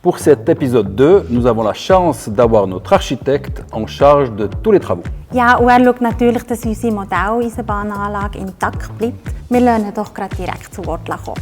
Pour cet épisode 2, nous avons la chance d'avoir notre architecte en charge de tous les travaux. Ja, und er schaut natürlich, dass unsere Modelleisenbahnanlage intakt bleibt. Wir lassen doch gerade direkt zu Wort kommen.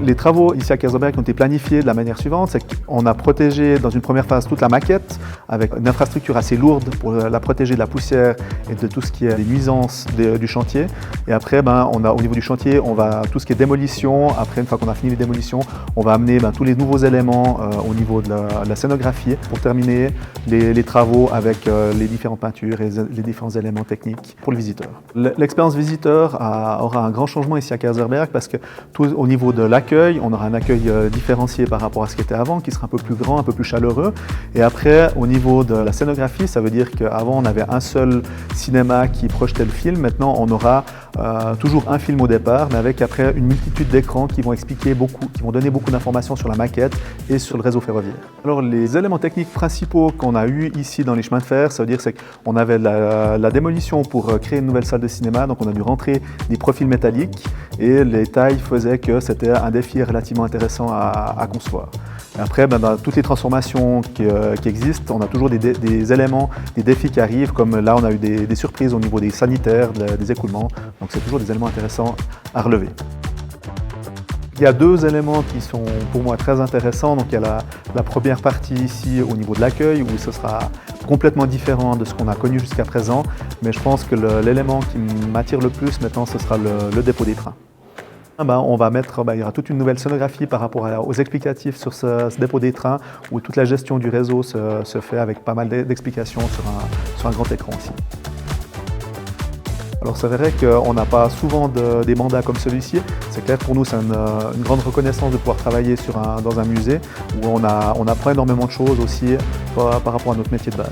Les travaux ici à Kaysersberg ont été planifiés de la manière suivante, c'est qu'on a protégé dans une première phase toute la maquette avec une infrastructure assez lourde pour la protéger de la poussière et de tout ce qui est des nuisances du chantier. Et après, au niveau du chantier, on va tout ce qui est démolition. Après, une fois qu'on a fini les démolitions, on va amener tous les nouveaux éléments au niveau de la scénographie pour terminer les travaux avec les différentes peintures et les différents éléments techniques pour le visiteur. L'expérience visiteur aura un grand changement ici à Kaysersberg parce que tout au niveau de l'accueil, on aura un accueil différencié par rapport à ce qui était avant, qui sera un peu plus grand, un peu plus chaleureux. Et après, au niveau de la scénographie, ça veut dire qu'avant, on avait un seul cinéma qui projetait le film. Maintenant, on aura toujours un film au départ, mais avec après une multitude d'écrans qui vont expliquer beaucoup, qui vont donner beaucoup d'informations sur la maquette et sur le réseau ferroviaire. Alors, les éléments techniques principaux qu'on a eu ici dans les chemins de fer, ça veut dire c'est qu'on avait la démolition pour créer une nouvelle salle de cinéma, donc on a dû rentrer des profils métalliques et les tailles faisaient que c'était un défi relativement intéressant à concevoir. Et après, dans toutes les transformations qui existent, on a toujours des éléments, des défis qui arrivent, comme là on a eu des surprises au niveau des sanitaires, des écoulements, donc c'est toujours des éléments intéressants à relever. Il y a deux éléments qui sont pour moi très intéressants. Donc il y a la première partie ici au niveau de l'accueil où ce sera complètement différent de ce qu'on a connu jusqu'à présent, mais je pense que l'élément qui m'attire le plus maintenant ce sera le dépôt des trains. On va mettre, il y aura toute une nouvelle scénographie par rapport aux explicatifs sur ce dépôt des trains où toute la gestion du réseau se fait avec pas mal d'explications sur un grand écran aussi. Alors c'est vrai qu'on n'a pas souvent des mandats comme celui-ci. C'est clair pour nous, c'est une grande reconnaissance de pouvoir travailler dans un musée où on apprend énormément de choses aussi par rapport à notre métier de base.